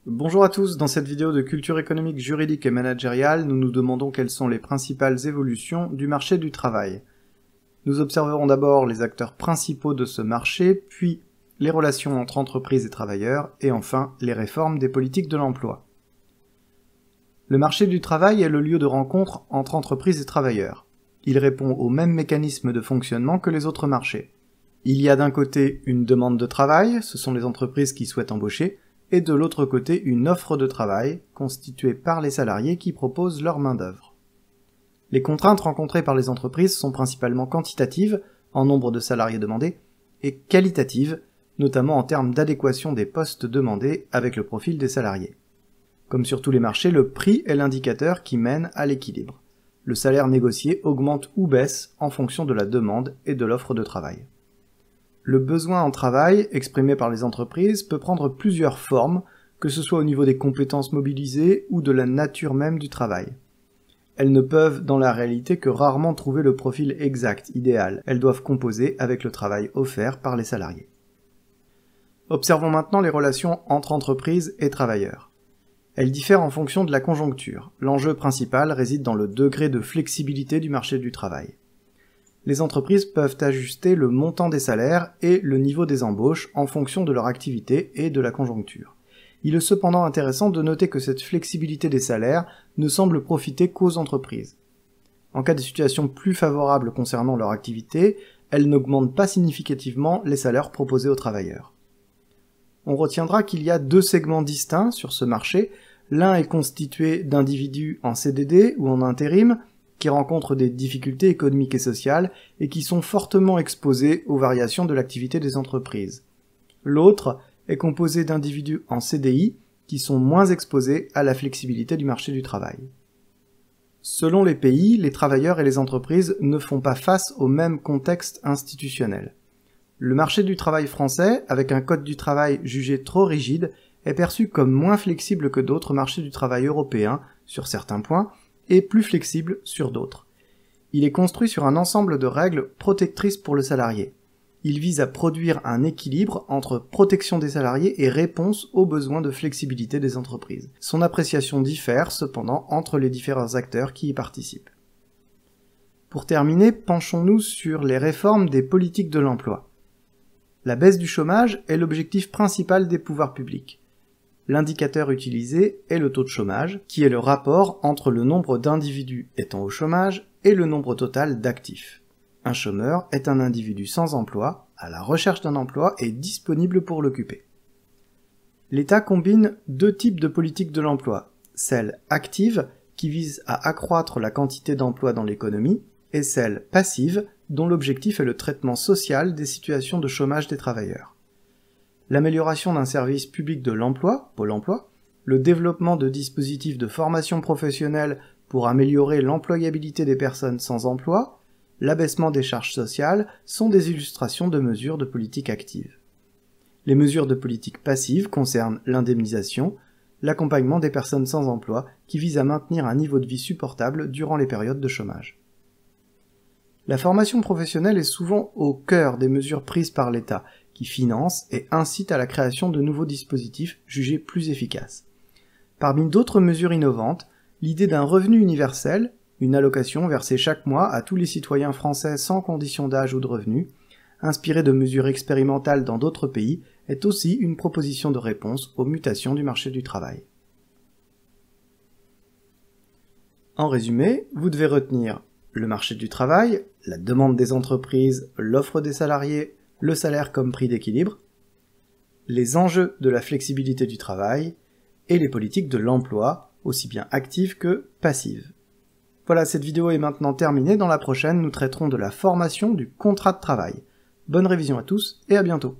Bonjour à tous, dans cette vidéo de culture économique, juridique et managériale, nous nous demandons quelles sont les principales évolutions du marché du travail. Nous observerons d'abord les acteurs principaux de ce marché, puis les relations entre entreprises et travailleurs, et enfin les réformes des politiques de l'emploi. Le marché du travail est le lieu de rencontre entre entreprises et travailleurs. Il répond aux mêmes mécanismes de fonctionnement que les autres marchés. Il y a d'un côté une demande de travail, ce sont les entreprises qui souhaitent embaucher, et de l'autre côté une offre de travail, constituée par les salariés qui proposent leur main-d'œuvre. Les contraintes rencontrées par les entreprises sont principalement quantitatives, en nombre de salariés demandés, et qualitatives, notamment en termes d'adéquation des postes demandés avec le profil des salariés. Comme sur tous les marchés, le prix est l'indicateur qui mène à l'équilibre. Le salaire négocié augmente ou baisse en fonction de la demande et de l'offre de travail. Le besoin en travail, exprimé par les entreprises, peut prendre plusieurs formes, que ce soit au niveau des compétences mobilisées ou de la nature même du travail. Elles ne peuvent, dans la réalité, que rarement trouver le profil exact, idéal. Elles doivent composer avec le travail offert par les salariés. Observons maintenant les relations entre entreprises et travailleurs. Elles diffèrent en fonction de la conjoncture. L'enjeu principal réside dans le degré de flexibilité du marché du travail. Les entreprises peuvent ajuster le montant des salaires et le niveau des embauches en fonction de leur activité et de la conjoncture. Il est cependant intéressant de noter que cette flexibilité des salaires ne semble profiter qu'aux entreprises. En cas de situation plus favorable concernant leur activité, elles n'augmentent pas significativement les salaires proposés aux travailleurs. On retiendra qu'il y a deux segments distincts sur ce marché. L'un est constitué d'individus en CDD ou en intérim, qui rencontrent des difficultés économiques et sociales et qui sont fortement exposés aux variations de l'activité des entreprises. L'autre est composé d'individus en CDI qui sont moins exposés à la flexibilité du marché du travail. Selon les pays, les travailleurs et les entreprises ne font pas face au même contexte institutionnel. Le marché du travail français, avec un code du travail jugé trop rigide, est perçu comme moins flexible que d'autres marchés du travail européens sur certains points, et plus flexible sur d'autres. Il est construit sur un ensemble de règles protectrices pour le salarié. Il vise à produire un équilibre entre protection des salariés et réponse aux besoins de flexibilité des entreprises. Son appréciation diffère cependant entre les différents acteurs qui y participent. Pour terminer, penchons-nous sur les réformes des politiques de l'emploi. La baisse du chômage est l'objectif principal des pouvoirs publics. L'indicateur utilisé est le taux de chômage, qui est le rapport entre le nombre d'individus étant au chômage et le nombre total d'actifs. Un chômeur est un individu sans emploi, à la recherche d'un emploi et disponible pour l'occuper. L'État combine deux types de politiques de l'emploi, celle active, qui vise à accroître la quantité d'emplois dans l'économie, et celle passive, dont l'objectif est le traitement social des situations de chômage des travailleurs. L'amélioration d'un service public de l'emploi, Pôle emploi, le développement de dispositifs de formation professionnelle pour améliorer l'employabilité des personnes sans emploi, l'abaissement des charges sociales sont des illustrations de mesures de politique active. Les mesures de politique passive concernent l'indemnisation, l'accompagnement des personnes sans emploi qui visent à maintenir un niveau de vie supportable durant les périodes de chômage. La formation professionnelle est souvent au cœur des mesures prises par l'État, qui finance et incite à la création de nouveaux dispositifs jugés plus efficaces. Parmi d'autres mesures innovantes, l'idée d'un revenu universel, une allocation versée chaque mois à tous les citoyens français sans condition d'âge ou de revenu, inspirée de mesures expérimentales dans d'autres pays, est aussi une proposition de réponse aux mutations du marché du travail. En résumé, vous devez retenir le marché du travail, la demande des entreprises, l'offre des salariés, le salaire comme prix d'équilibre, les enjeux de la flexibilité du travail et les politiques de l'emploi, aussi bien actives que passives. Voilà, cette vidéo est maintenant terminée. Dans la prochaine, nous traiterons de la formation du contrat de travail. Bonne révision à tous et à bientôt.